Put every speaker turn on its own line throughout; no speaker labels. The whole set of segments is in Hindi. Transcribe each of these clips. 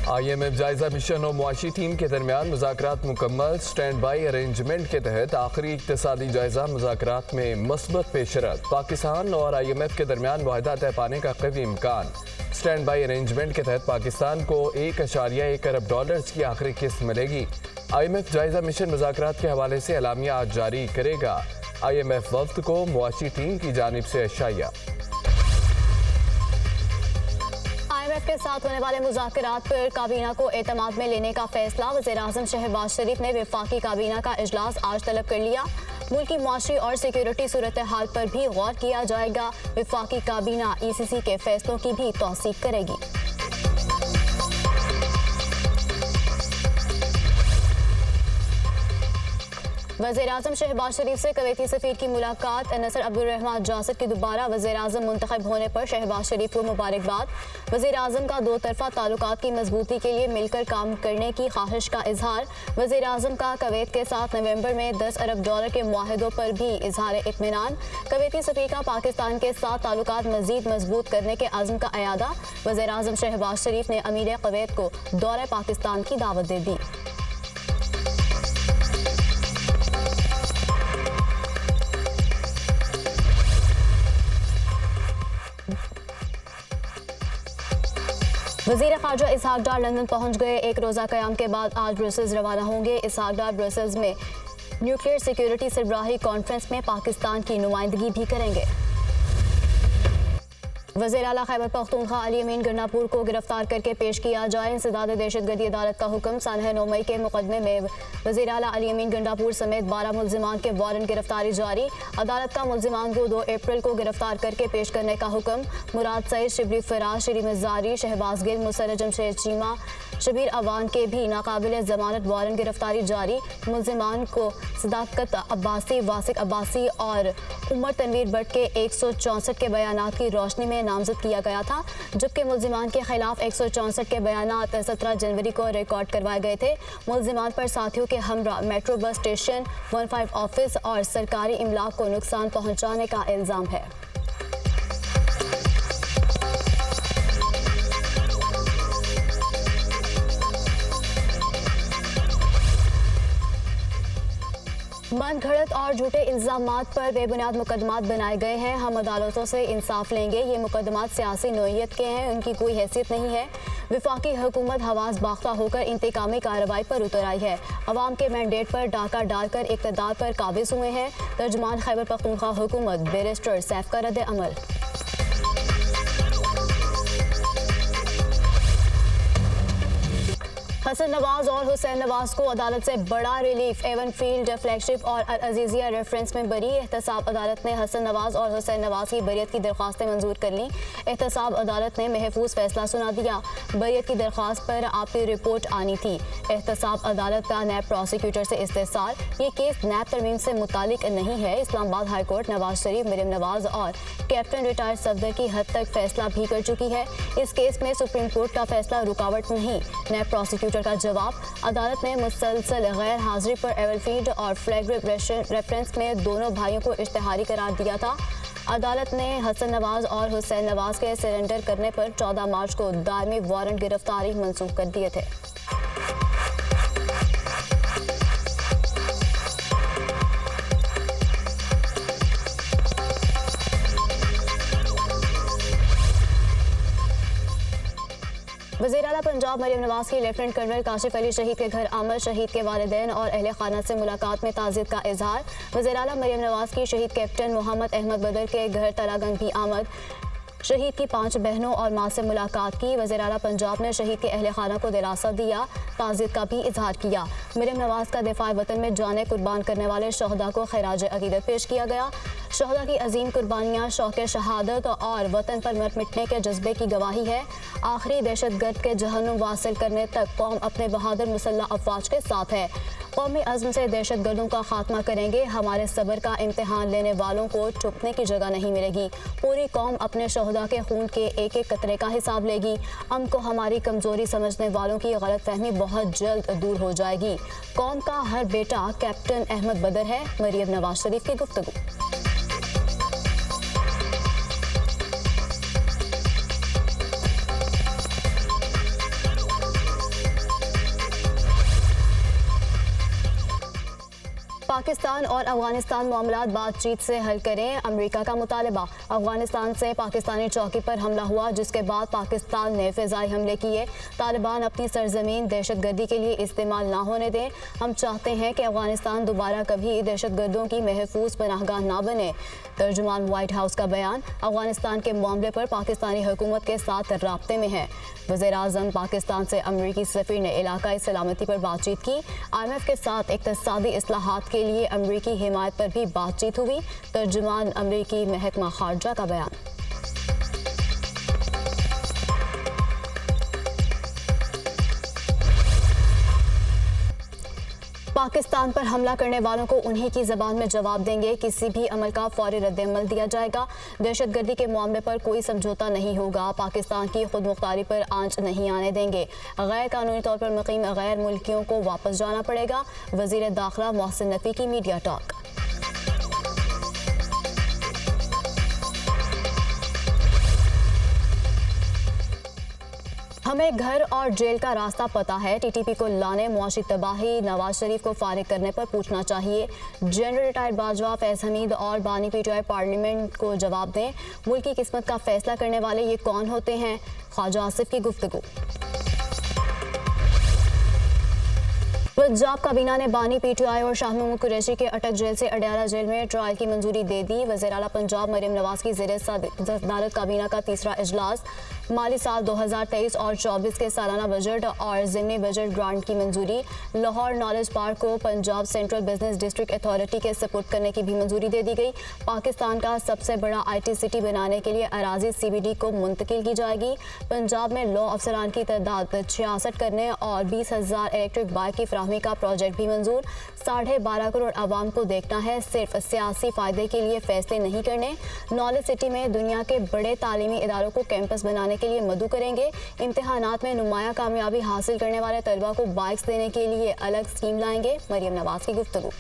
IMF जायजा मिशन और मुआशी टीम के दरमियान मुज़ाकरात मुकम्मल। स्टैंड बाई अरेंजमेंट के तहत आखिरी इक़्तिसादी जायजा मुज़ाकरात में मस्बत पेशरत। पाकिस्तान और IMF के दरमियान मुआहदा तय पाने का कवी इम्कान। स्टैंड बाई अरेंजमेंट के तहत पाकिस्तान को $1.1 अरब की आखिरी किस्त मिलेगी। IMF जायजा मिशन मुज़ाकरात के हवाले से एलामिया आज जारी करेगा। IMF वफ्द को मुआशी टीम की जानिब से अशाइया।
IMF के साथ होने वाले मुज़ाकरात पर काबीना को एतमाद में लेने का फैसला। वज़ीर-ए-आज़म शहबाज शरीफ ने वफाकी काबीना का इजलास आज तलब कर लिया। मुल्क की मुआशी और सिक्योरिटी सूरत हाल पर भी गौर किया जाएगा। वफाकी काबीना ECC के फैसलों की भी तौसीक करेगी। वज़ीर-ए-आज़म शहबाज शरीफ से कवैती सफ़ीर की मुलाकात। नसर अब्दुर्रहमान जासिर की दोबारा वज़ीर-ए-आज़म मुंतखब होने पर शहबाज शरीफ को मुबारकबाद। वज़ीर-ए-आज़म का दो तरफ़ा ताल्लुकात की मजबूती के लिए मिलकर काम करने की ख्वाहिश का इजहार। वज़ीर-ए-आज़म का कुवैत के साथ नवंबर में $10 अरब के मुआहदों पर भी इजहार इत्मीनान। कवैती सफ़ीर का पाकिस्तान के साथ ताल्लुकात मज़ीद मजबूत करने के अज़्म का अयादा। वज़ीर-ए-आज़म शहबाज शरीफ ने अमीर कुवैत को दौरे पाकिस्तान की दावत दे दी। वज़ीर ख़ारजा इसहाक डार लंदन पहुंच गए। एक रोज़ा क़याम के बाद आज ब्रसेल्स रवाना होंगे। इसहाक डार ब्रसेल्स में न्यूक्लियर सिक्योरिटी सरबराही कॉन्फ्रेंस में पाकिस्तान की नुमाइंदगी भी करेंगे। वज़ीर आला खैबर पख्तूनख्वा अली अमीन गन्नापुर को गिरफ्तार करके पेश किया जाए। इंसदाद दहशतगर्दी अदालत का हुक्म। सानह 9 मई के मुकदमे में वज़ीर आला अली अमीन गन्नापुर समेत 12 मुल्ज़िमान के वारंट गिरफ्तारी जारी। अदालत का मुल्ज़िमान को 2 अप्रैल को गिरफ्तार करके पेश करने का हुक्म। मुराद सईद, शिबली फराज, शरी मज़ारी, शहबाज गिल, मुसर्रत जमशेद चीमा, शबीर अवान के भी नाकाबिल ज़मानत वारंट गिरफ्तारी जारी। मुल्ज़िमान को सदाकत अब्बासी, वासिक अब्बासी और उमर तनवीर भट्ट के 164 के बयानात की रोशनी में नामजद किया गया था, जबकि मुल्ज़िमान के खिलाफ 164 के बयानात 17 जनवरी को रिकॉर्ड करवाए गए थे। मुल्ज़िमान पर साथियों के हमरा मेट्रो बस स्टेशन, 15 ऑफिस और सरकारी इमलाक को नुकसान पहुँचाने का इल्ज़ाम है। मन घड़त और झूठे इल्ज़ामात पर बेबुनियाद मुकदमात बनाए गए हैं। हम अदालतों से इंसाफ लेंगे। ये मुकदमात सियासी नोयत के हैं, उनकी कोई हैसियत नहीं है। वफाकी हुकूमत हवास बाख्ता होकर इंतकामी कार्रवाई पर उतर आई है। अवाम के मैंडेट पर डाका डालकर इक़्तिदार पर काबिज हुए हैं। तर्जुमान खैबर पख्तूनख्वा हुकूमत बैरिस्टर सैफ का रद्द अमल। हसन नवाज और हुसैन नवाज को अदालत से बड़ा रिलीफ। एवन फील्ड फ्लैगशिप और अल अजीजिया रेफरेंस में बरी। एहतसाब अदालत ने हसन नवाज और हुसैन नवाज की बरियत की दरख्वास्तें मंजूर कर लीं। एहतसाब अदालत ने महफूज फैसला सुना दिया। बरियत की दरख्वास्त पर आपकी रिपोर्ट आनी थी। एहतसाब अदालत का नैब प्रोसिक्यूटर से इस्तेफसार। ये केस नैब तरमीम से मुतालिक नहीं है। इस्लामाबाद हाई कोर्ट नवाज शरीफ, मरियम नवाज और कैप्टन रिटायर्ड सफदर की हद तक फैसला भी कर चुकी है। इस केस में सुप्रीम कोर्ट का फैसला रुकावट नहीं। नैब प्रोसिक्यूटर का जवाब। अदालत ने मुसलसल गैर हाजिरी पर एवरफील्ड और फ्लैग रेफरेंस में दोनों भाइयों को इश्तिहारी करार दिया था। अदालत ने हसन नवाज और हुसैन नवाज के सरेंडर करने पर 14 मार्च को दायमी वारंट गिरफ्तारी मंसूख कर दिए थे। वज़ीर आला पंजाब मरियम नवाज की लेफ्टिनेंट कर्नल काशिफ अली शहीद के घर आमद। शहीद के वालिदैन और अहले खाना से मुलाकात में ताज़ियत का इजहार। वज़ीर आला मरियम नवाज की शहीद कैप्टन मोहम्मद अहमद बदर के घर तलागंज भी आमद। शहीद की 5 बहनों और माँ से मुलाकात की। वज़ीर आला पंजाब ने शहीद के अहले खाना को दिलासा दिया, ताज़ियत का भी इजहार किया। मरियम नवाज का दिफा वतन में जाने कुर्बान करने वाले शहदा को खैराज अकीदत पेश किया गया। शहदा की अजीम कुर्बानियाँ शौक़ शहादत और वतन पर मर मिटने के जज्बे की गवाही है। आखिरी दहशतगर्द के जहन्नुम वासिल करने तक कौम अपने बहादुर मुसल्लह अफवाज के साथ है। कौमी अज़्म से दहशतगर्दों का खात्मा करेंगे। हमारे सब्र का इम्तिहान लेने वालों को छुपने की जगह नहीं मिलेगी। पूरी कौम अपने शहदा के खून के एक एक कतरे का हिसाब लेगी। हम को हमारी कमज़ोरी समझने वालों की गलतफहमी बहुत जल्द दूर हो जाएगी। कौम का हर बेटा कैप्टन अहमद बदर है। मरियम नवाज शरीफ की गुफ्तगू। पाकिस्तान और अफगानिस्तान मामलात बातचीत से हल करें, अमेरिका का मुतालबा। अफगानिस्तान से पाकिस्तानी चौकी पर हमला हुआ, जिसके बाद पाकिस्तान ने फ़िज़ाई हमले किए। तालिबान अपनी सरजमीन दहशतगर्दी के लिए इस्तेमाल ना होने दें। हम चाहते हैं कि अफगानिस्तान दोबारा कभी दहशतगर्दों की महफूज पनाहगाह ना बने। तर्जुमान वाइट हाउस का बयान। अफगानिस्तान के मामले पर पाकिस्तानी हुकूमत के साथ राब्ते में है। वज़ीर-ए-आज़म पाकिस्तान से अमरीकी सफ़ीर ने इलाकाई सलामती पर बातचीत की। IMF के साथ इक़्तिसादी इस्लाहात के लिए अमरीकी हिमायत पर भी बातचीत हुई। तर्जुमान अमरीकी महकमा खारजा का बयान। पाकिस्तान पर हमला करने वालों को उन्हीं की ज़बान में जवाब देंगे। किसी भी अमल का फौरी रद्द-ए-अमल दिया जाएगा। दहशतगर्दी के मामले पर कोई समझौता नहीं होगा। पाकिस्तान की खुद मुख्तारी पर आंच नहीं आने देंगे। गैर कानूनी तौर पर मुकीम गैर मुल्कियों को वापस जाना पड़ेगा। वज़ीर दाखिला मोहसिन नकवी की मीडिया टॉक। हमें घर और जेल का रास्ता पता है। TTP को लाने, मुआशी तबाही, नवाज शरीफ को फारिग करने पर पूछना चाहिए। जनरल रिटायर्ड बाजवा, फैज़ हमीद और बानी PTI पार्लियामेंट को जवाब दें। मुल्क की किस्मत का फैसला करने वाले ये कौन होते हैं? ख्वाजा आसिफ की गुफ्तगू। पंजाब काबीना ने बानी PTI और शाह महमूद कुरैशी के अटक जेल से अडयाला जेल में ट्रायल की मंजूरी दे दी। वज़ीर आला पंजाब मरियम नवाज की ज़ेरे सदारत काबीना का तीसरा इजलास। माली साल 2023 और 24 के सालाना बजट और ज़िमनी बजट ग्रांट की मंजूरी। लाहौर नॉलेज पार्क को Punjab central business district authority के सपुर्द करने की भी मंजूरी दे दी गई। पाकिस्तान का सबसे बड़ा IT सिटी बनाने के लिए अराजी CBD को मुंतकिल की जाएगी। पंजाब में लॉ अफसरान की तादाद 66 करने और 20,000 इलेक्ट्रिक बाइक की फराहमी का प्रोजेक्ट भी मंजूर। 12.5 करोड़ आवाम को देखना है, सिर्फ सियासी फ़ायदे के लिए फैसले नहीं करने। नॉलेज सिटी में दुनिया के बड़े तालीमी इदारों को कैंपस बनाने के लिए मदू करेंगे। इम्तिहानात में नुमाया कामयाबी हासिल करने वाले तलबा को बाइक्स देने के लिए अलग स्कीम लाएंगे। मरियम नवाज की गुफ्तगू।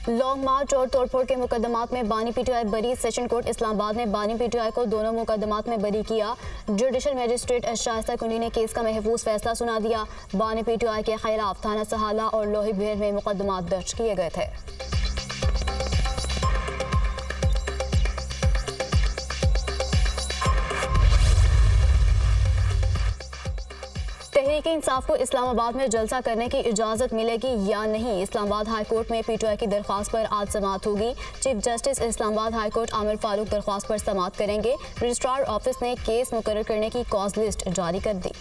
लॉन्ग मार्च और तोड़फोड़ के मुकदमात में बानी PTI बरी। सेशन कोर्ट इस्लामाबाद ने बानी PTI को दोनों मुकदमात में बरी किया। जुडिशल मजिस्ट्रेट शाइस्ता कुंडी ने केस का महफूज फैसला सुना दिया। बानी PTI के खिलाफ थाना सहाला और लोही भेर में मुकदमात दर्ज किए गए थे। तहरीक इंसाफ को इस्लामाबाद में जलसा करने की इजाज़त मिलेगी या नहीं? इस्लामाबाद हाई कोर्ट में PTI की दरख्वास्त पर आज समाअत होगी। Chief justice Islamabad high court Aamir Farooq दरख्वास्त पर समाअत करेंगे। रजिस्ट्रार ऑफिस ने केस मुकर्रर करने की कॉज लिस्ट जारी कर दी।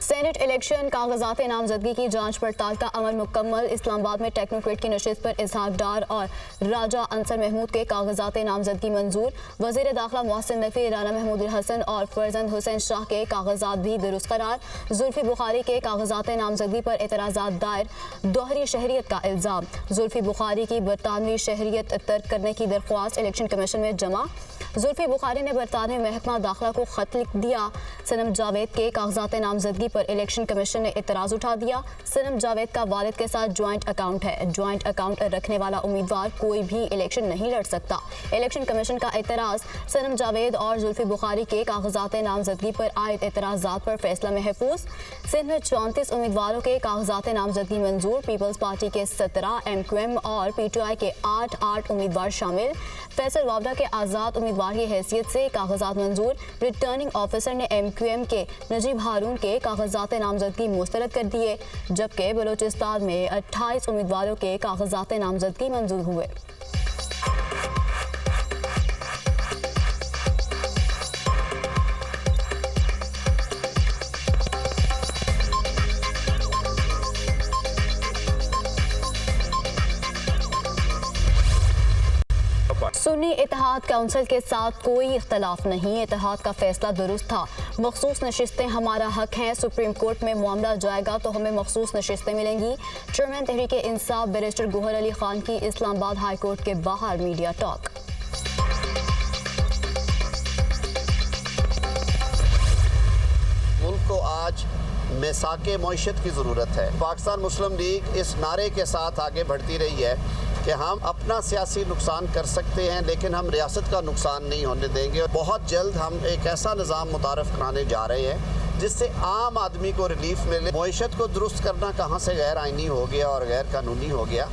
सेनेट इलेक्शन कागजात नामजदगी की जांच पड़ताल का अमल मुकम्मल। इस्लामाबाद में टेक्नोक्रेट की नशिस्त पर इसहाक डार और राजा अंसर महमूद के कागजात नामजदगी मंजूर। वज़ीर दाखिला मोहसिन नकवी, राना महमूद हसन और फरजंद हुसैन शाह के कागजात भी दुरुस्त करार। जुल्फी बुखारी के कागजात नामजदगी पर एतराज़ात दायर। दोहरी शहरियत का इल्ज़ाम। जुल्फी बुखारी की बरतानवी शहरियत तर्क करने की दरख्वास्त इलेक्शन कमीशन में जमा। जुल्फी बुखारी ने बरतानवी महकमा दाखिला को खत लिख दिया। सनम जावेद के कागजात नामजदगी पर इलेक्शन कमीशन ने इतराज़ उठा दिया। सनम जावेद का वालिद के साथ ज्वाइंट अकाउंट है। ज्वाइंट अकाउंट रखने वाला उम्मीदवार कोई भी इलेक्शन नहीं लड़ सकता। इलेक्शन कमीशन का इतराज़। सनम जावेद और जुल्फी बुखारी के कागजात नामजदगी पर आयद इतराज़ात पर फैसला महफूज। सिंध में 34 उम्मीदवारों के कागजात नामजदगी मंजूर। पीपल्स पार्टी के 17, MQM और PTI के 8 उम्मीदवार शामिल। फैसल वावडा के आज़ाद उम्मीदवार की हैसियत से कागजात मंजूर। रिटर्निंग ऑफिसर ने MQM के नजीब हारून के कागजात नामजदगी मुस्तरद कर दिए, जबकि बलोचिस्तान में 28 उम्मीदवारों के कागजात नामजदगी मंजूर हुए। सुन्नी इत्तेहाद काउंसिल के साथ कोई इख्तलाफ नहीं। इत्तेहाद का फैसला दुरुस्त था। मखसूस नशिस्तें हमारा हक हैं। सुप्रीम कोर्ट में मामला जाएगा तो हमें मखसूस नशिस्तें मिलेंगी। चेयरमैन तहरीक इंसाफ बैरिस्टर गोहर अली खान की इस्लामाबाद हाई कोर्ट के बाहर मीडिया टॉक।
मुल्क को आज मिसाके मईशत की ज़रूरत है। पाकिस्तान मुस्लिम लीग इस नारे के साथ आगे बढ़ती रही है कि हम अपना सियासी नुकसान कर सकते हैं लेकिन हम रियासत का नुकसान नहीं होने देंगे। बहुत जल्द हम एक ऐसा निज़ाम मुतारफ़ कराने जा रहे हैं जिससे आम आदमी को रिलीफ मिले। मईशत को दुरुस्त करना कहाँ से गैर आइनी हो गया और गैर कानूनी हो गया।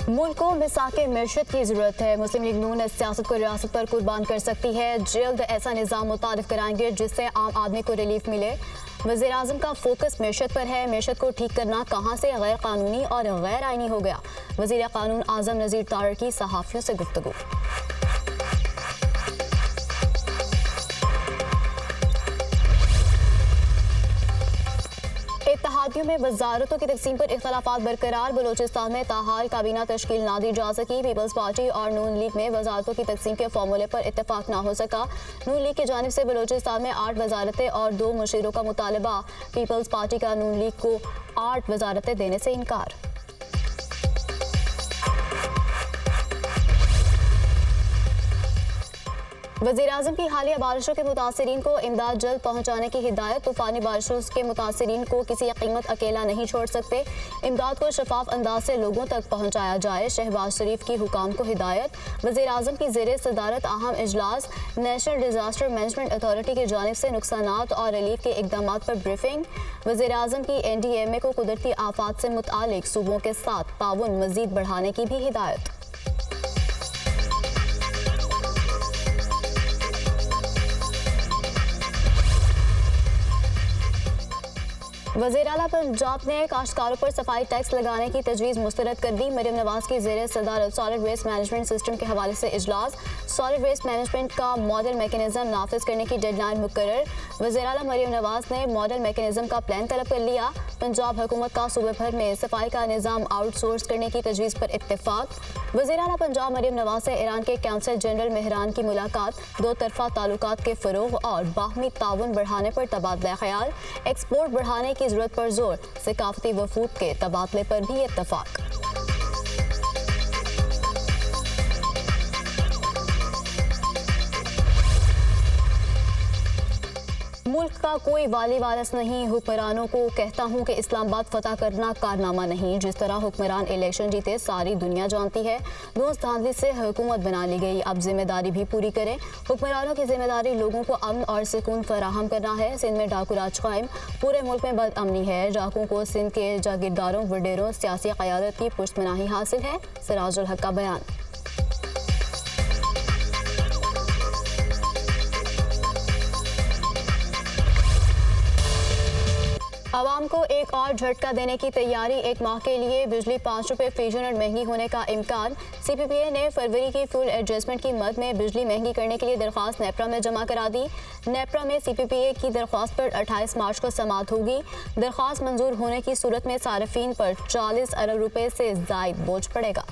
मुल्क को मिसाके मईशत की जरूरत है। मुस्लिम लीग नून इस सियासत को रियासत पर कुर्बान कर सकती है। जल्द ऐसा निज़ाम मुतारिफ कराएंगे जिससे आम आदमी को रिलीफ मिले। वज़ीर आज़म का फोकस मईशत पर है। मईशत को ठीक करना कहाँ से गैर कानूनी और गैर आइनी हो गया। वज़ीर कानून आज़म नज़ीर तारड़ की सहाफ़ियों से गुफ्तगू। इत्तेहादियों में वजारतों की तकसीम पर इख्तलाफात बरकरार। बलोचिस्तान में ताहाल काबीना तश्कील ना दी जा सकी। पीपल्स पार्टी और नून लीग में वजारतों की तकसीम के फार्मूले पर इत्तेफाक ना हो सका। नून लीग की जानिब से बलोचिस्तान में 8 वजारतें और 2 मुशीरों का मुतालबा। पीपल्स पार्टी का नून लीग को 8 वजारतें देने से इनकार। वज़ीर आज़म की हालिया बारिशों के मुतासरीन को इमदाद जल्द पहुँचाने की हिदायत। तूफ़ानी बारिशों के मुतासरीन को किसी कीमत अकेला नहीं छोड़ सकते। इमदाद को शफाफ अंदाज से लोगों तक पहुँचाया जाए। शहबाज शरीफ की हुकाम को हिदायत। वज़ीर आज़म की ज़ेरे सदारत अहम इजलास। नेशनल डिज़ास्टर मैनेजमेंट अथॉरिटी की जानिब से नुकसानात और रिलीफ के इक़दाम पर ब्रीफिंग। वज़ीर आज़म की NDMA को कुदरती आफात से मुतालिक सूबों के साथ ताउन मज़ीद बढ़ाने की भी हिदायत। वज़ीर आला पंजाब ने काश्तकारों पर सफाई टैक्स लगाने की तजवीज़ मुस्तरद कर दी। मरियम नवाज की ज़ेरे सदारत सॉलिड वेस्ट मैनेजमेंट सिस्टम के हवाले से इजलास। सॉलिड वेस्ट मैनेजमेंट का मॉडल मैकेनिज्म नाफिज करने की डेडलाइन मुकर्रर। वज़ीर आला मरियम नवाज ने मॉडल मैकेनिज्म का प्लान तलब कर लिया। पंजाब हुकूमत का सूबे भर में सफाई का निज़ाम आउटसोर्स करने की तजवीज़ पर इत्तेफाक। वज़ीर आला पंजाब मरियम नवाज से ईरान के कौंसल जनरल मेहरान की मुलाकात। 2 तरफ़ा ताल्लुकात के फ़रोग़ और बाहमी ताउन बढ़ाने पर तबादला ख्याल। एक्सपोर्ट बढ़ाने की जरूरत पर जोर। सकाफती वफूद के तबादले पर भी इत्तफाक। मुल्क का कोई वाली वारस नहीं। हुक्मरानों को कहता हूँ कि इस्लामाबाद फतह करना कारनामा नहीं। जिस तरह हुक्मरान इलेक्शन जीते सारी दुनिया जानती है। दोस्त धांधली से हुकूमत बना ली गई, अब जिम्मेदारी भी पूरी करें। हुक्मरानों की जिम्मेदारी लोगों को अमन और सुकून फराहम करना है। सिंध में डाकू राज कायम, पूरे मुल्क में बदअमनी है। डाकुओं को सिंध के जागीरदारों वडेरों सियासी क़यादत की पुष्टमनाही हासिल है। सिराजुल हक का बयान। आवाम को एक और झटका देने की तैयारी। 1 माह के लिए बिजली 5 रुपये फी यूनिट महंगी होने का इम्कान। CPPA ने फरवरी की फ्यूल एडजस्टमेंट की मद में बिजली महंगी करने के लिए दरख्वास्त नेपरा में जमा करा दी। नेपरा में CPPA की दरख्वास्त पर 28 मार्च को समाअत होगी। दरख्वास्त मंजूर होने की सूरत में सार्फिन पर 40 अरब रुपए से ज़ायद बोझ पड़ेगा।